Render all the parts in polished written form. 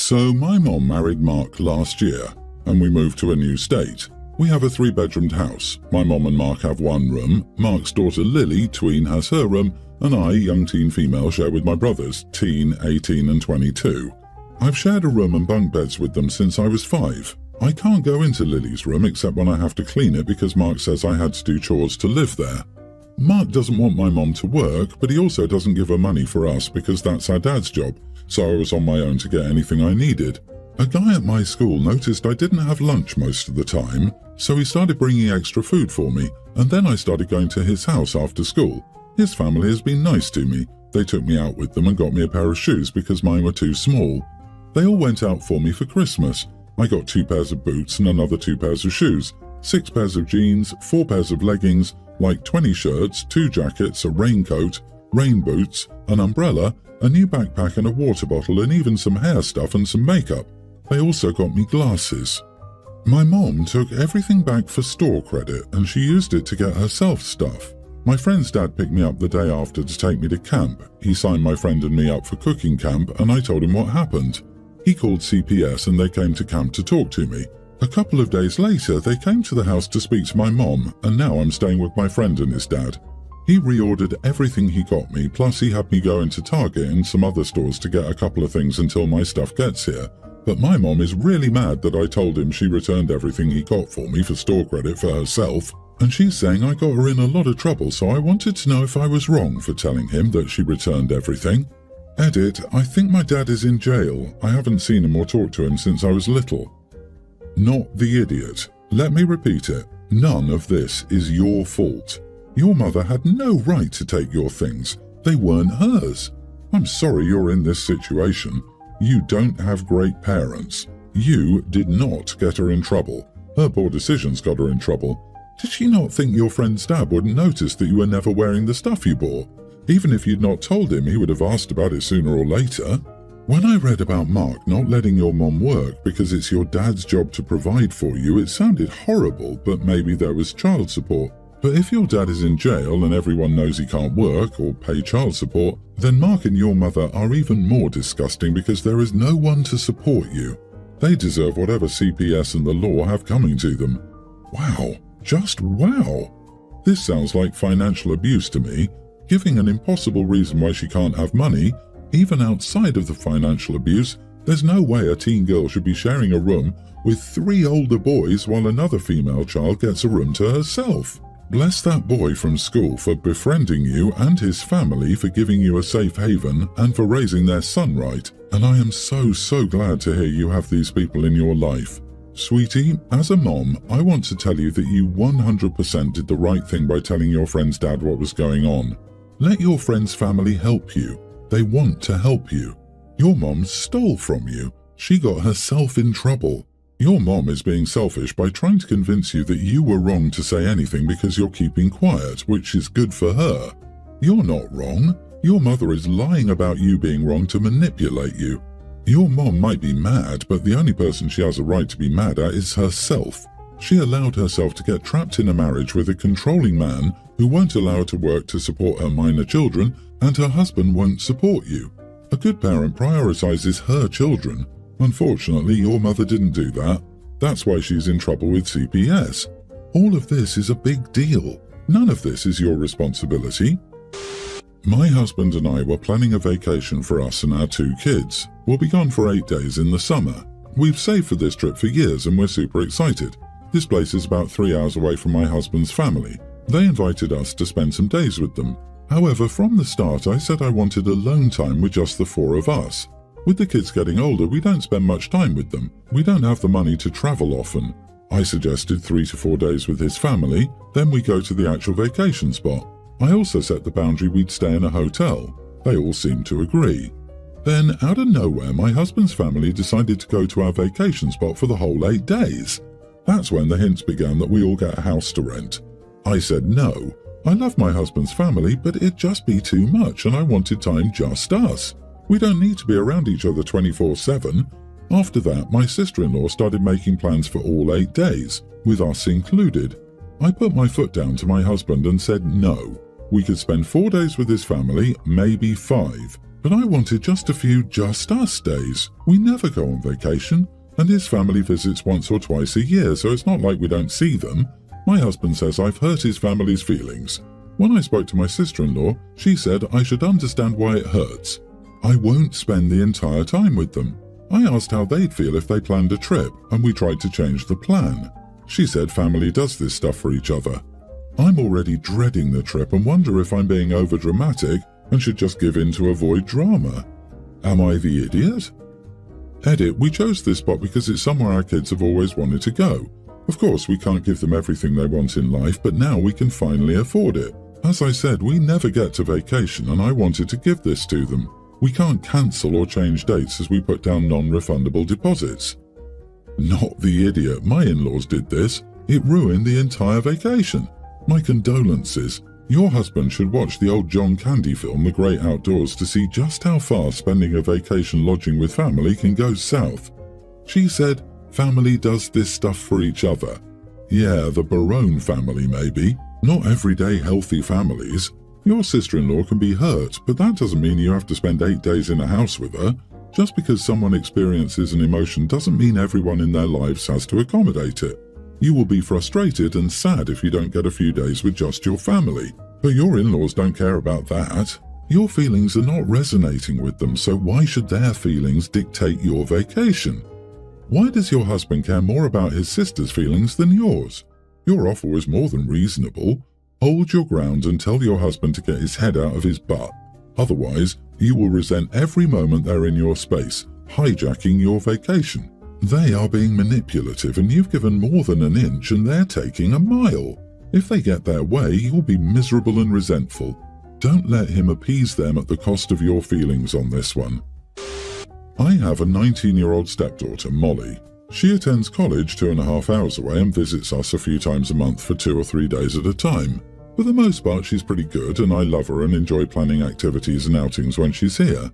So my mom married Mark last year, and we moved to a new state. We have a 3-bedroomed house. My mom and Mark have one room. Mark's daughter Lily, tween, has her room, and I, young teen female, share with my brothers, teen, 18 and 22. I've shared a room and bunk beds with them since I was 5. I can't go into Lily's room except when I have to clean it because Mark says I had to do chores to live there. Mark doesn't want my mom to work, but he also doesn't give her money for us because that's our dad's job, so I was on my own to get anything I needed. A guy at my school noticed I didn't have lunch most of the time, so he started bringing extra food for me, and then I started going to his house after school. His family has been nice to me. They took me out with them and got me a pair of shoes because mine were too small. They all went out for me for Christmas. I got 2 pairs of boots and another 2 pairs of shoes, 6 pairs of jeans, 4 pairs of leggings, like 20 shirts, 2 jackets, a raincoat, rain boots, an umbrella, a new backpack and a water bottle, and even some hair stuff and some makeup. They also got me glasses. My mom took everything back for store credit and she used it to get herself stuff. My friend's dad picked me up the day after to take me to camp. He signed my friend and me up for cooking camp and I told him what happened. He called CPS and they came to camp to talk to me. A couple of days later, they came to the house to speak to my mom, and now I'm staying with my friend and his dad. He reordered everything he got me, plus he had me go into Target and some other stores to get a couple of things until my stuff gets here. But my mom is really mad that I told him she returned everything he got for me for store credit for herself, and she's saying I got her in a lot of trouble, so I wanted to know if I was wrong for telling him that she returned everything. Edit, I think my dad is in jail. I haven't seen him or talked to him since I was little. Not the idiot. Let me repeat it. None of this is your fault. Your mother had no right to take your things. They weren't hers. I'm sorry you're in this situation. You don't have great parents. You did not get her in trouble. Her poor decisions got her in trouble. Did she not think your friend's dad wouldn't notice that you were never wearing the stuff you bore? Even if you'd not told him, he would have asked about it sooner or later. When I read about Mark not letting your mom work because it's your dad's job to provide for you, it sounded horrible, but maybe there was child support. But if your dad is in jail and everyone knows he can't work or pay child support, then Mark and your mother are even more disgusting because there is no one to support you. They deserve whatever CPS and the law have coming to them. Wow, just wow. This sounds like financial abuse to me, giving an impossible reason why she can't have money. Even outside of the financial abuse, there's no way a teen girl should be sharing a room with 3 older boys while another female child gets a room to herself. Bless that boy from school for befriending you and his family, for giving you a safe haven and for raising their son right. And I am so glad to hear you have these people in your life. Sweetie, as a mom, I want to tell you that you 100% did the right thing by telling your friend's dad what was going on. Let your friend's family help you. They want to help you. Your mom stole from you. She got herself in trouble. Your mom is being selfish by trying to convince you that you were wrong to say anything because you're keeping quiet, which is good for her. You're not wrong. Your mother is lying about you being wrong to manipulate you. Your mom might be mad, but the only person she has a right to be mad at is herself. She allowed herself to get trapped in a marriage with a controlling man who won't allow her to work to support her minor children, and her husband won't support you. A good parent prioritizes her children. Unfortunately, your mother didn't do that. That's why she's in trouble with CPS. All of this is a big deal. None of this is your responsibility. My husband and I were planning a vacation for us and our 2 kids. We'll be gone for 8 days in the summer. We've saved for this trip for years and we're super excited. This place is about 3 hours away from my husband's family. They invited us to spend some days with them. However, from the start I said I wanted alone time with just the 4 of us. With the kids getting older, we don't spend much time with them. We don't have the money to travel often. I suggested 3 to 4 days with his family, then we go to the actual vacation spot. I also set the boundary we'd stay in a hotel. They all seemed to agree. Then, out of nowhere, my husband's family decided to go to our vacation spot for the whole 8 days. That's when the hints began that we all get a house to rent. I said no. I love my husband's family, but it'd just be too much and I wanted time just us. We don't need to be around each other 24/7. After that, my sister-in-law started making plans for all 8 days, with us included. I put my foot down to my husband and said no. We could spend 4 days with his family, maybe 5, But I wanted just a few just us days. We never go on vacation, and his family visits once or twice a year, so it's not like we don't see them. My husband says I've hurt his family's feelings. When I spoke to my sister-in-law, she said I should understand why it hurts. I won't spend the entire time with them. I asked how they'd feel if they planned a trip, and we tried to change the plan. She said family does this stuff for each other. I'm already dreading the trip and wonder if I'm being overdramatic and should just give in to avoid drama. Am I the idiot? Edit, we chose this spot because it's somewhere our kids have always wanted to go. Of course, we can't give them everything they want in life, but now we can finally afford it. As I said, we never get to vacation and I wanted to give this to them. We can't cancel or change dates as we put down non-refundable deposits. Not the idiot. My in-laws did this. It ruined the entire vacation. My condolences. Your husband should watch the old John Candy film, The Great Outdoors, to see just how far spending a vacation lodging with family can go south. She said, family does this stuff for each other. Yeah, the Barone family maybe. Not everyday healthy families. Your sister-in-law can be hurt, but that doesn't mean you have to spend 8 days in a house with her. Just because someone experiences an emotion doesn't mean everyone in their lives has to accommodate it. You will be frustrated and sad if you don't get a few days with just your family. But your in-laws don't care about that. Your feelings are not resonating with them, so why should their feelings dictate your vacation? Why does your husband care more about his sister's feelings than yours? Your offer was more than reasonable. Hold your ground and tell your husband to get his head out of his butt. Otherwise, you will resent every moment they're in your space, hijacking your vacation. They are being manipulative and you've given more than an inch and they're taking a mile. If they get their way, you'll be miserable and resentful. Don't let him appease them at the cost of your feelings on this one. I have a 19-year-old stepdaughter, Molly. She attends college 2.5 hours away and visits us a few times a month for 2 or 3 days at a time. For the most part, she's pretty good and I love her and enjoy planning activities and outings when she's here.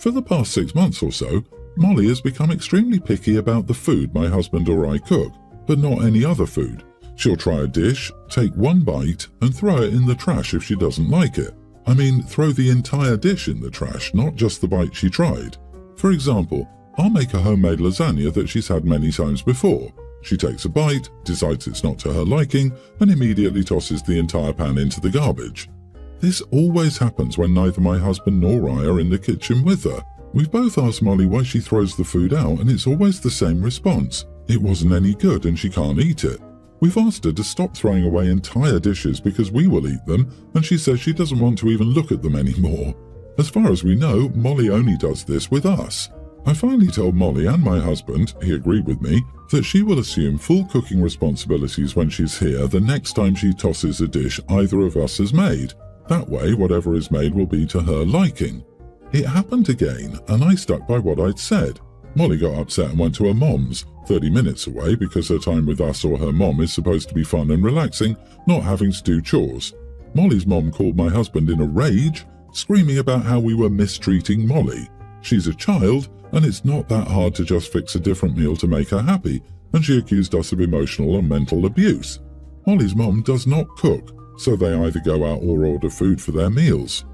For the past 6 months or so, Molly has become extremely picky about the food my husband or I cook, but not any other food. She'll try a dish, take one bite, and throw it in the trash if she doesn't like it. I mean, throw the entire dish in the trash, not just the bite she tried. For example, I'll make a homemade lasagna that she's had many times before. She takes a bite, decides it's not to her liking, and immediately tosses the entire pan into the garbage. This always happens when neither my husband nor I are in the kitchen with her. We've both asked Molly why she throws the food out and it's always the same response. It wasn't any good and she can't eat it. We've asked her to stop throwing away entire dishes because we will eat them and she says she doesn't want to even look at them anymore. As far as we know, Molly only does this with us. I finally told Molly and my husband, he agreed with me, that she will assume full cooking responsibilities when she's here the next time she tosses a dish either of us has made. That way, whatever is made will be to her liking. It happened again, and I stuck by what I'd said. Molly got upset and went to her mom's, 30 minutes away, because her time with us or her mom is supposed to be fun and relaxing, not having to do chores. Molly's mom called my husband in a rage, screaming about how we were mistreating Molly. She's a child, and it's not that hard to just fix a different meal to make her happy, and she accused us of emotional and mental abuse. Molly's mom does not cook, so they either go out or order food for their meals.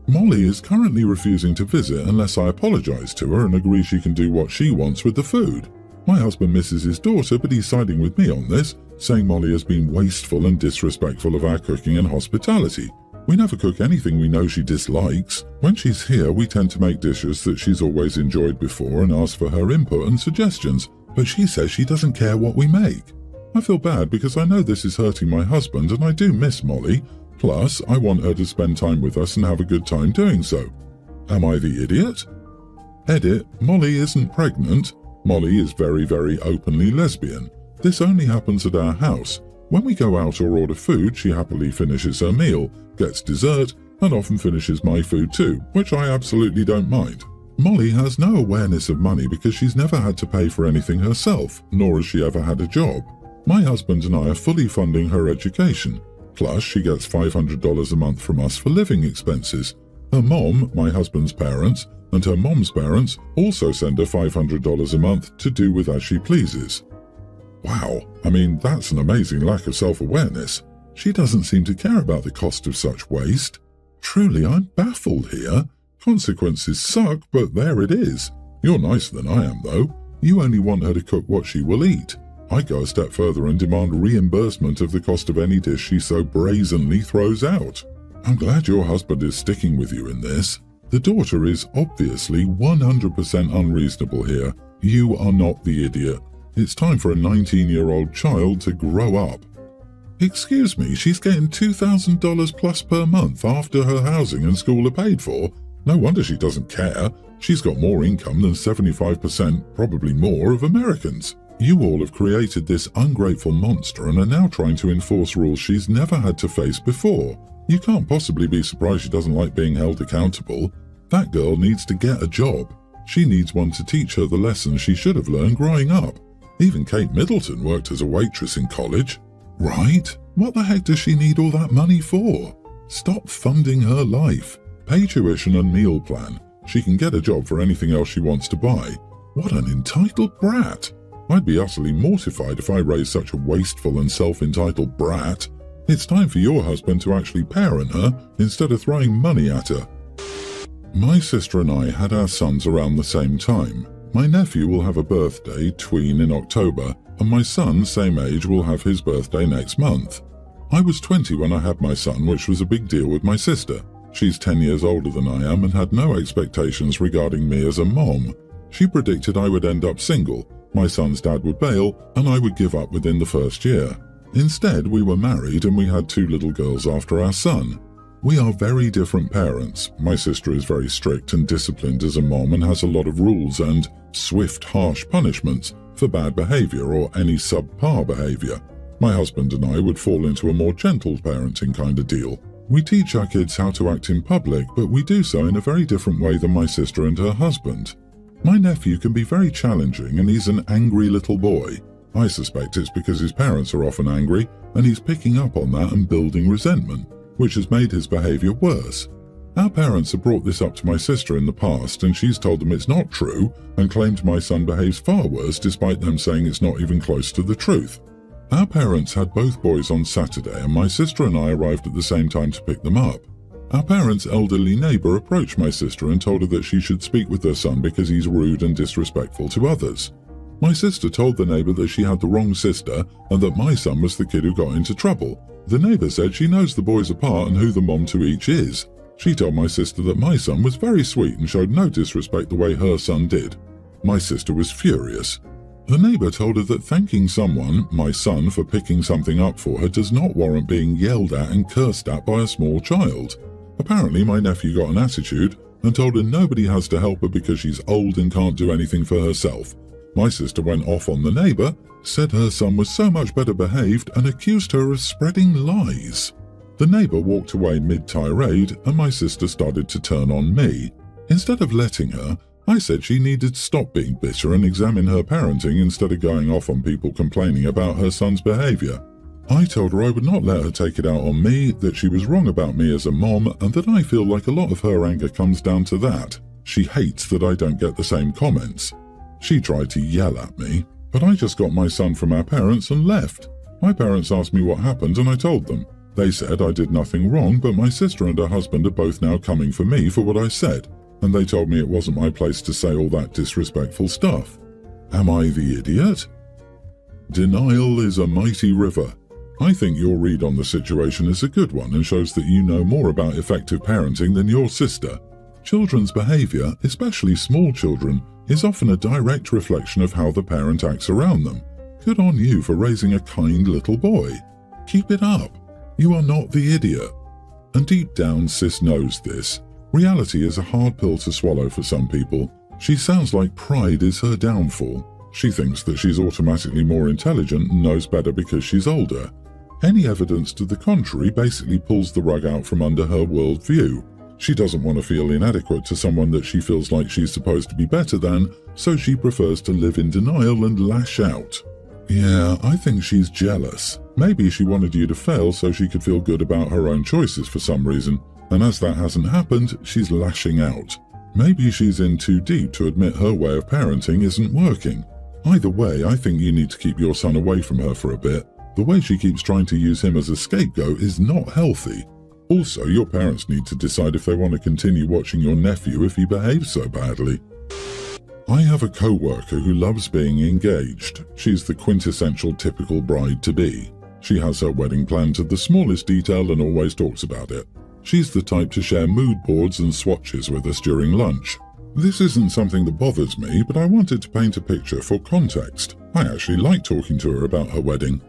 Molly is currently refusing to visit unless I apologize to her and agree she can do what she wants with the food. My husband misses his daughter, but he's siding with me on this, saying Molly has been wasteful and disrespectful of our cooking and hospitality. We never cook anything we know she dislikes. When she's here, we tend to make dishes that she's always enjoyed before and ask for her input and suggestions, but she says she doesn't care what we make. I feel bad because I know this is hurting my husband and I do miss Molly. Plus, I want her to spend time with us and have a good time doing so. Am I the idiot? Edit, Molly isn't pregnant. Molly is very, very openly lesbian. This only happens at our house. When we go out or order food, she happily finishes her meal, gets dessert, and often finishes my food too, which I absolutely don't mind. Molly has no awareness of money because she's never had to pay for anything herself, nor has she ever had a job. My husband and I are fully funding her education. Plus, she gets $500 a month from us for living expenses. Her mom, my husband's parents, and her mom's parents also send her $500 a month to do with as she pleases. Wow, I mean, that's an amazing lack of self-awareness. She doesn't seem to care about the cost of such waste. Truly, I'm baffled here. Consequences suck, but there it is. You're nicer than I am, though. You only want her to cook what she will eat. I go a step further and demand reimbursement of the cost of any dish she so brazenly throws out. I'm glad your husband is sticking with you in this. The daughter is obviously 100% unreasonable here. You are not the idiot. It's time for a 19-year-old child to grow up. Excuse me, she's getting $2,000 plus per month after her housing and school are paid for. No wonder she doesn't care. She's got more income than 75%, probably more, of Americans. You all have created this ungrateful monster and are now trying to enforce rules she's never had to face before. You can't possibly be surprised she doesn't like being held accountable. That girl needs to get a job. She needs one to teach her the lessons she should have learned growing up. Even Kate Middleton worked as a waitress in college. Right? What the heck does she need all that money for? Stop funding her life. Pay tuition and meal plan. She can get a job for anything else she wants to buy. What an entitled brat. I'd be utterly mortified if I raised such a wasteful and self-entitled brat. It's time for your husband to actually parent her instead of throwing money at her. My sister and I had our sons around the same time. My nephew will have a birthday, tween, in October, and my son, same age, will have his birthday next month. I was 20 when I had my son, which was a big deal with my sister. She's 10 years older than I am and had no expectations regarding me as a mom. She predicted I would end up single, my son's dad would bail, and I would give up within the first year. Instead, we were married and we had 2 little girls after our son. We are very different parents. My sister is very strict and disciplined as a mom and has a lot of rules and swift, harsh punishments for bad behavior or any subpar behavior. My husband and I would fall into a more gentle parenting kind of deal. We teach our kids how to act in public, but we do so in a very different way than my sister and her husband. My nephew can be very challenging and he's an angry little boy. I suspect it's because his parents are often angry and he's picking up on that and building resentment, which has made his behavior worse. Our parents have brought this up to my sister in the past and she's told them it's not true and claimed my son behaves far worse despite them saying it's not even close to the truth. Our parents had both boys on Saturday and my sister and I arrived at the same time to pick them up. Our parents' elderly neighbour approached my sister and told her that she should speak with their son because he's rude and disrespectful to others. My sister told the neighbour that she had the wrong sister and that my son was the kid who got into trouble. The neighbour said she knows the boys apart and who the mom to each is. She told my sister that my son was very sweet and showed no disrespect the way her son did. My sister was furious. The neighbour told her that thanking someone, my son, for picking something up for her does not warrant being yelled at and cursed at by a small child. Apparently my nephew got an attitude and told her nobody has to help her because she's old and can't do anything for herself. My sister went off on the neighbour, said her son was so much better behaved and accused her of spreading lies. The neighbour walked away mid-tirade and my sister started to turn on me. Instead of letting her, I said she needed to stop being bitter and examine her parenting instead of going off on people complaining about her son's behaviour. I told her I would not let her take it out on me, that she was wrong about me as a mom, and that I feel like a lot of her anger comes down to that. She hates that I don't get the same comments. She tried to yell at me, but I just got my son from our parents and left. My parents asked me what happened and I told them. They said I did nothing wrong, but my sister and her husband are both now coming for me for what I said, and they told me it wasn't my place to say all that disrespectful stuff. Am I the idiot? Denial is a mighty river. I think your read on the situation is a good one and shows that you know more about effective parenting than your sister. Children's behavior, especially small children, is often a direct reflection of how the parent acts around them. Good on you for raising a kind little boy. Keep it up. You are not the idiot. And deep down, Sis knows this. Reality is a hard pill to swallow for some people. She sounds like pride is her downfall. She thinks that she's automatically more intelligent and knows better because she's older. Any evidence to the contrary basically pulls the rug out from under her worldview. She doesn't want to feel inadequate to someone that she feels like she's supposed to be better than, so she prefers to live in denial and lash out. Yeah, I think she's jealous. Maybe she wanted you to fail so she could feel good about her own choices for some reason, and as that hasn't happened, she's lashing out. Maybe she's in too deep to admit her way of parenting isn't working. Either way, I think you need to keep your son away from her for a bit. The way she keeps trying to use him as a scapegoat is not healthy. Also, your parents need to decide if they want to continue watching your nephew if he behaves so badly. I have a co-worker who loves being engaged. She's the quintessential typical bride-to-be. She has her wedding planned to the smallest detail and always talks about it. She's the type to share mood boards and swatches with us during lunch. This isn't something that bothers me, but I wanted to paint a picture for context. I actually like talking to her about her wedding.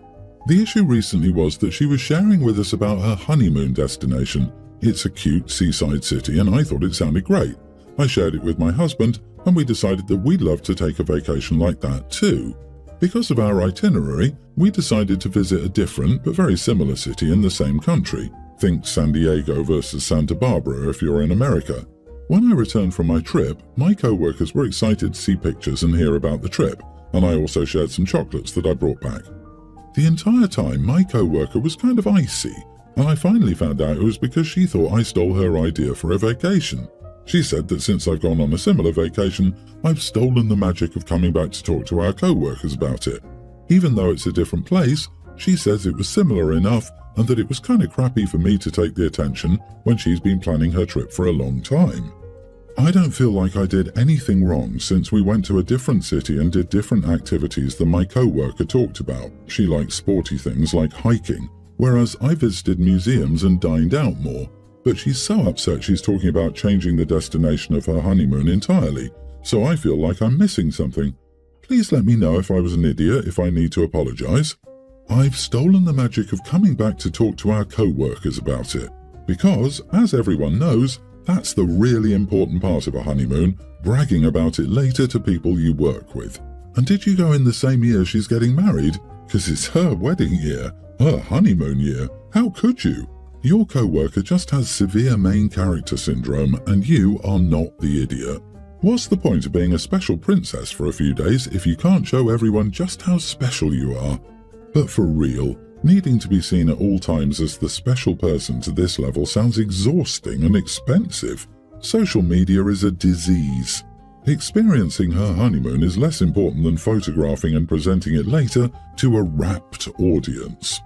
The issue recently was that she was sharing with us about her honeymoon destination. It's a cute seaside city and I thought it sounded great. I shared it with my husband and we decided that we'd love to take a vacation like that too. Because of our itinerary, we decided to visit a different but very similar city in the same country. Think San Diego versus Santa Barbara if you're in America. When I returned from my trip, my co-workers were excited to see pictures and hear about the trip, and I also shared some chocolates that I brought back. The entire time, my co-worker was kind of icy, and I finally found out it was because she thought I stole her idea for a vacation. She said that since I've gone on a similar vacation, I've stolen the magic of coming back to talk to our co-workers about it. Even though it's a different place, she says it was similar enough and that it was kind of crappy for me to take the attention when she's been planning her trip for a long time. I don't feel like I did anything wrong since we went to a different city and did different activities than my co-worker talked about. She likes sporty things like hiking, whereas I visited museums and dined out more. But she's so upset she's talking about changing the destination of her honeymoon entirely, so I feel like I'm missing something. Please let me know if I was an idiot, if I need to apologize. I've stolen the magic of coming back to talk to our co-workers about it. Because, as everyone knows, that's the really important part of a honeymoon, bragging about it later to people you work with. And did you go in the same year she's getting married? Because it's her wedding year, her honeymoon year. How could you? Your co-worker just has severe main character syndrome and you are not the idiot. What's the point of being a special princess for a few days if you can't show everyone just how special you are? But for real, needing to be seen at all times as the special person to this level sounds exhausting and expensive. Social media is a disease. Experiencing her honeymoon is less important than photographing and presenting it later to a rapt audience.